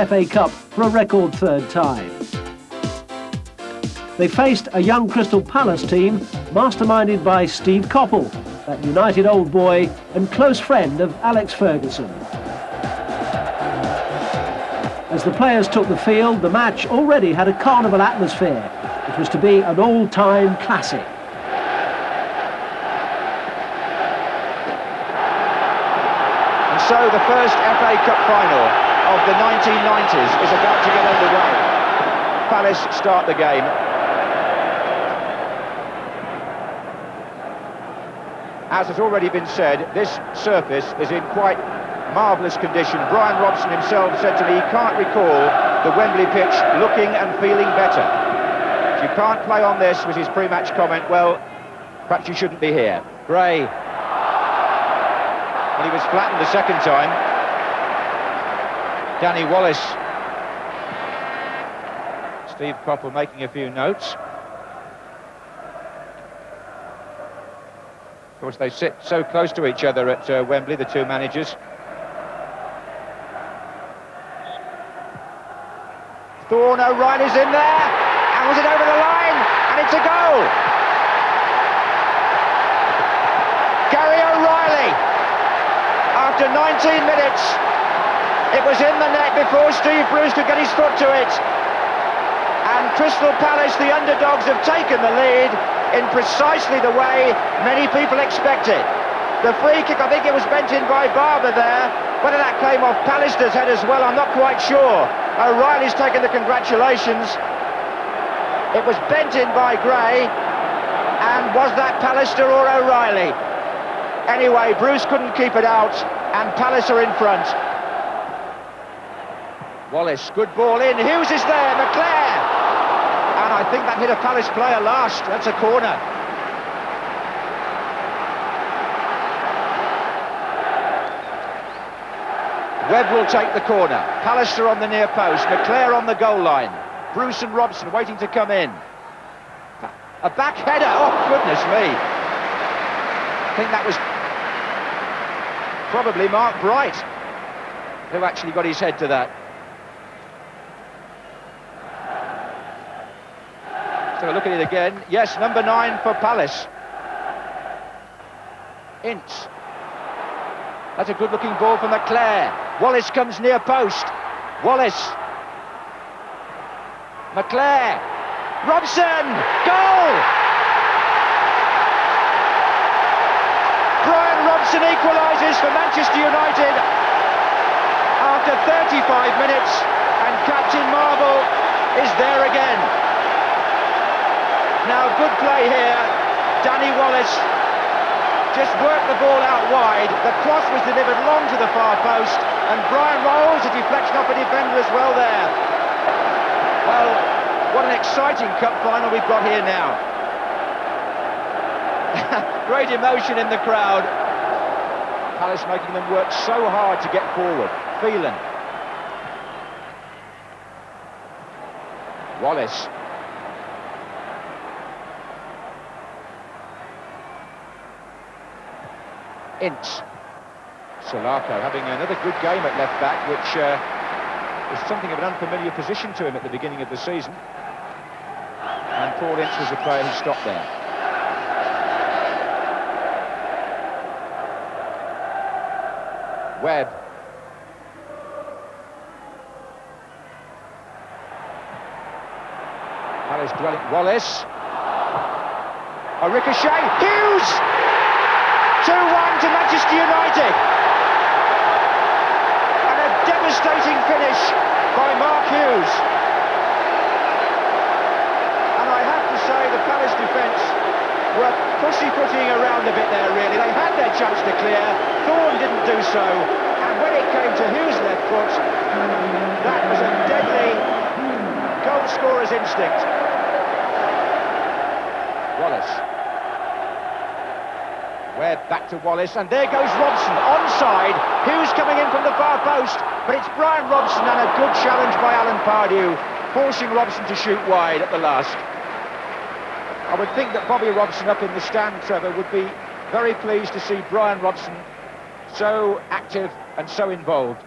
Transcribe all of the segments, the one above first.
FA Cup for a record third time. They faced a young Crystal Palace team masterminded by Steve Coppell, that United old boy and close friend of Alex Ferguson. As the players took the field, the match already had a carnival atmosphere. It was to be an all-time classic. And so the first FA Cup final of the 1990s is about to get underway. Palace start the game. As has already been said, this surface is in quite marvellous condition. Brian Robson himself said to me he can't recall the Wembley pitch looking and feeling better. If you can't play on this, was his pre-match comment, well, perhaps you shouldn't be here. Gray. Well, he was flattened the second time. Danny Wallace. Steve Coppell making a few notes. Of course, they sit so close to each other at Wembley, the two managers. Thorne O'Reilly's in there, and was it over the line? And it's a goal! Gary O'Reilly, after 19 minutes, it was in the net before Steve Bruce could get his foot to it. And Crystal Palace, the underdogs, have taken the lead in precisely the way many people expected. The free kick, I think it was bent in by Barber there. Whether that came off Pallister's head as well, I'm not quite sure. O'Reilly's taken the congratulations. It was bent in by Gray. And was that Pallister or O'Reilly? Anyway, Bruce couldn't keep it out, and Palace are in front. Wallace, good ball in. Hughes is there, McClair. And I think that hit a Palace player last. That's a corner. Webb will take the corner. Pallister on the near post. McClair on the goal line. Bruce and Robson waiting to come in. A back header. Oh, goodness me. I think that was probably Mark Bright who actually got his head to that. So look at it again. Yes, number 9 for Palace. Ince. That's a good-looking ball for McClair. Wallace comes near post. Wallace. McClair. Robson! Goal! Brian Robson equalises for Manchester United after 35 minutes, and Captain Marvel is there again. Now, good play here. Danny Wallace just worked the ball out wide. The cross was delivered long to the far post, and Brian rolls a deflection off a defender as well there. Well, what an exciting cup final we've got here now. Great emotion in the crowd. Palace making them work so hard to get forward. Phelan. Wallace. Ince. Solako having another good game at left back, which was something of an unfamiliar position to him at the beginning of the season. And Paul Ince was the player who stopped there. Webb. Palace dwelling. Wallace. A ricochet. Hughes! 2-1 to Manchester United. And a devastating finish by Mark Hughes. And I have to say the Palace defence were pussyfooting around a bit there, really. They had their chance to clear. Thorne didn't do so. And when it came to Hughes' left foot, that was a deadly goal scorer's instinct. Wallace. Webb back to Wallace, and there goes Robson, onside. Hughes coming in from the far post, but it's Brian Robson, and a good challenge by Alan Pardew, forcing Robson to shoot wide at the last. I would think that Bobby Robson up in the stand, Trevor, would be very pleased to see Brian Robson so active and so involved.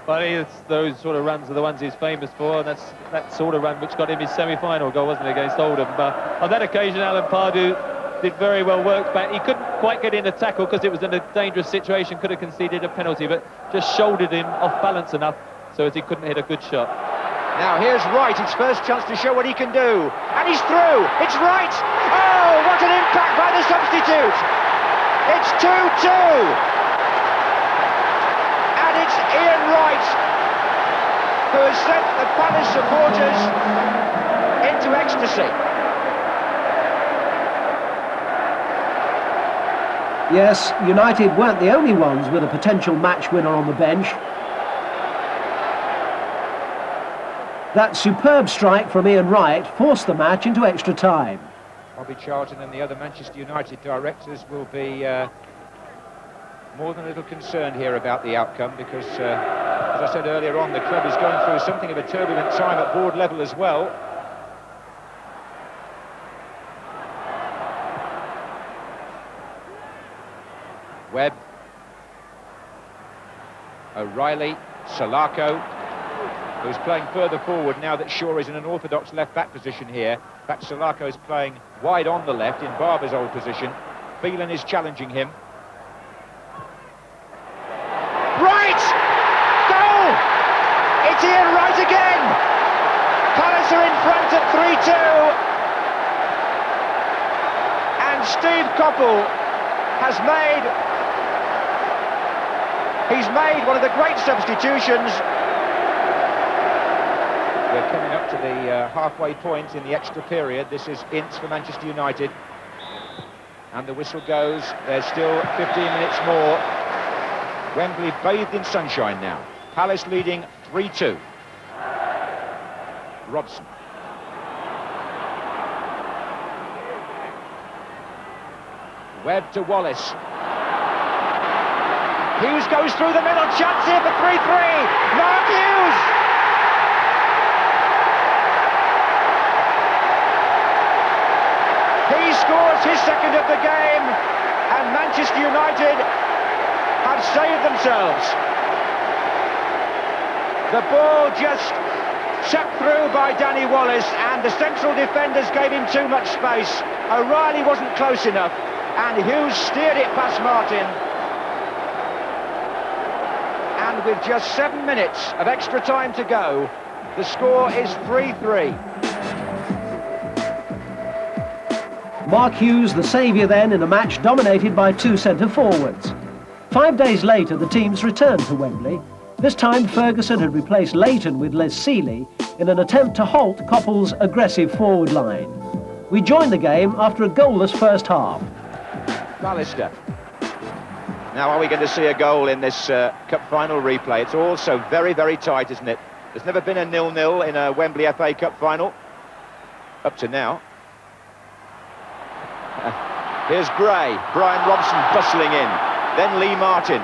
Well, those sort of runs are the ones he's famous for, and that's that sort of run which got him his semi-final goal, wasn't it, against Oldham. But on that occasion, Alan Pardew did very well, worked back. He couldn't quite get in a tackle because it was in a dangerous situation, could have conceded a penalty, but just shouldered him off balance enough so as he couldn't hit a good shot. Now here's Wright, his first chance to show what he can do. And he's through. It's Wright. Oh, what an impact by the substitute. It's 2-2. And it's Ian Wright who has sent the Palace supporters into ecstasy. Yes, United weren't the only ones with a potential match winner on the bench. That superb strike from Ian Wright forced the match into extra time. Bobby Charlton and the other Manchester United directors will be more than a little concerned here about the outcome because, as I said earlier on, the club is going through something of a turbulent time at board level as well. Webb, O'Reilly, Salako, who's playing further forward now that Shaw is in an orthodox left-back position here. In fact, Salako is playing wide on the left in Barber's old position. Phelan is challenging him. Right! Goal! It's Ian Wright again! Palace are in front at 3-2. And Steve Coppell has He's made one of the great substitutions. We're coming up to the halfway point in the extra period. This is Ince for Manchester United. And the whistle goes. There's still 15 minutes more. Wembley bathed in sunshine now. Palace leading 3-2. Robson. Webb to Wallace. Hughes goes through the middle, chance here for 3-3. Mark Hughes! He scores his second of the game, and Manchester United have saved themselves. The ball just chucked through by Danny Wallace, and the central defenders gave him too much space. O'Reilly wasn't close enough, and Hughes steered it past Martin. And with just 7 minutes of extra time to go, the score is 3-3. Mark Hughes, the saviour then, in a match dominated by two centre-forwards. 5 days later, the teams returned to Wembley. This time, Ferguson had replaced Leighton with Les Sealey in an attempt to halt Coppell's aggressive forward line. We joined the game after a goalless first half. Ballister. Now, are we going to see a goal in this Cup final replay? It's also very, very tight, isn't it? There's never been a 0-0 in a Wembley FA Cup final, up to now. Here's Gray, Brian Robson bustling in, then Lee Martin,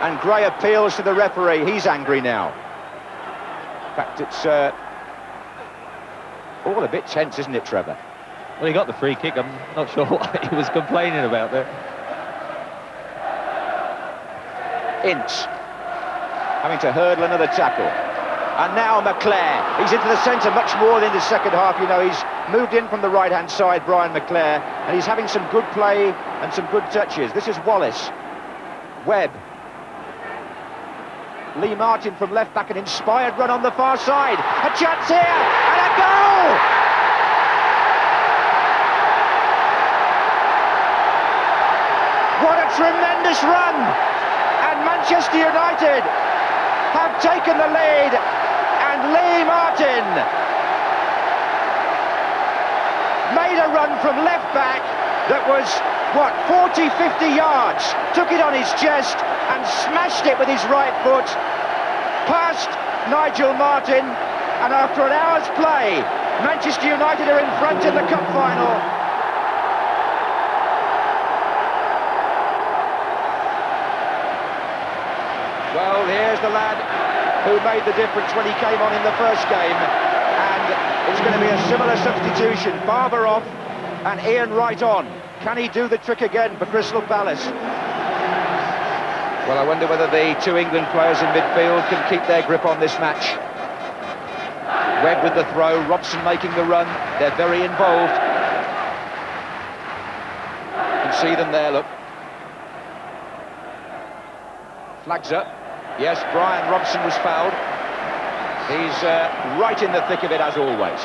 and Gray appeals to the referee. He's angry now. In fact, it's all a bit tense, isn't it, Trevor? Well, he got the free kick. I'm not sure what he was complaining about there. Ince having to hurdle another tackle. And now McClare. He's into the centre much more in the second half. You know, he's moved in from the right-hand side, Brian McClare, and he's having some good play and some good touches. This is Wallace. Webb. Lee Martin from left-back, an inspired run on the far side. A chance here, and a goal! What a tremendous run! And Manchester United have taken the lead, and Lee Martin made a run from left back that was, what, 40, 50 yards, took it on his chest and smashed it with his right foot past Nigel Martin, and after an hour's play, Manchester United are in front in the cup final. Well, here's the lad who made the difference when he came on in the first game, and it's going to be a similar substitution. Barber off and Ian Wright on. Can he do the trick again for Crystal Palace? Well, I wonder whether the two England players in midfield can keep their grip on this match. Webb with the throw, Robson making the run. They're very involved. You can see them there, look. Flags up. Yes, Brian Robson was fouled. He's right in the thick of it, as always.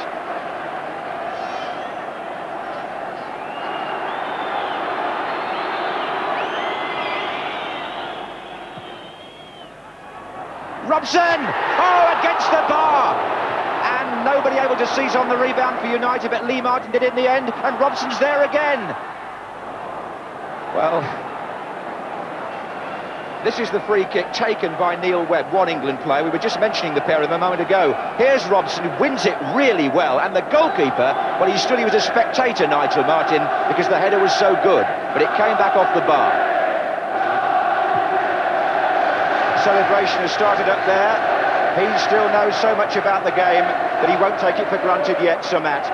Robson! Oh, against the bar! And nobody able to seize on the rebound for United, but Lee Martin did in the end, and Robson's there again. Well, this is the free kick taken by Neil Webb, one England player. We were just mentioning the pair of them a moment ago. Here's Robson, who wins it really well, and the goalkeeper, well, he was a spectator, Nigel Martin, because the header was so good, but it came back off the bar. Celebration has started up there. He still knows so much about the game that he won't take it for granted yet, Sir Matt.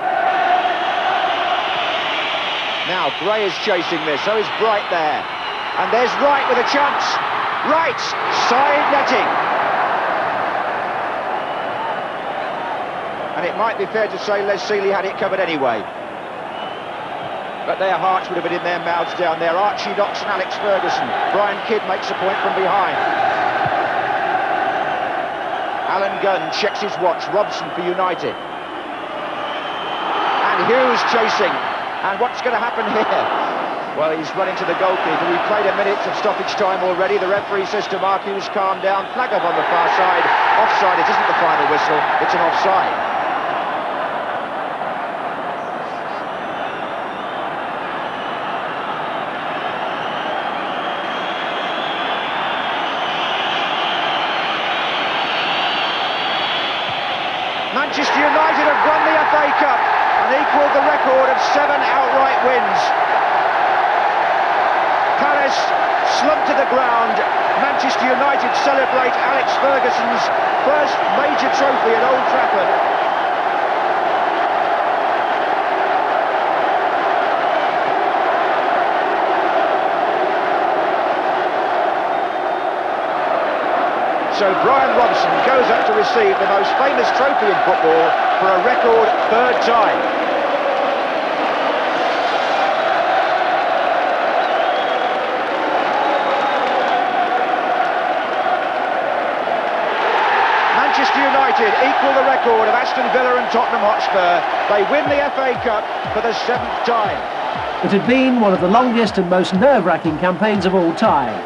Now Gray is chasing this, so is Bright there. And there's Wright with a chance. Wright, side netting. And it might be fair to say Les Sealey had it covered anyway. But their hearts would have been in their mouths down there. Archie Knox and Alex Ferguson. Brian Kidd makes a point from behind. Alan Gunn checks his watch. Robson for United. And Hughes chasing. And what's going to happen here? Well, he's running to the goalkeeper. We've played a minute of stoppage time already. The referee says to Mark Hughes, calm down. Flag up on the far side. Offside. It isn't the final whistle. It's an offside. Manchester United have won the FA Cup and equalled the record of 7 outright wins. Palace slumped to the ground. Manchester United celebrate Alex Ferguson's first major trophy at Old Trafford. So Brian Robson goes up to receive the most famous trophy in football for a record third time. Manchester United equal the record of Aston Villa and Tottenham Hotspur. They win the FA Cup for the 7th time. It had been one of the longest and most nerve-wracking campaigns of all time.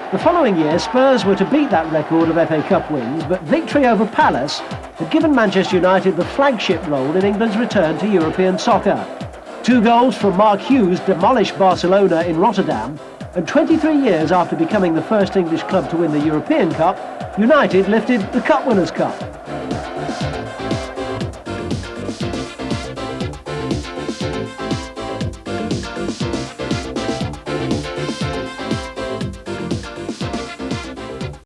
The following year, Spurs were to beat that record of FA Cup wins, but victory over Palace had given Manchester United the flagship role in England's return to European soccer. 2 goals from Mark Hughes demolished Barcelona in Rotterdam, and 23 years after becoming the first English club to win the European Cup, United lifted the Cup Winners' Cup.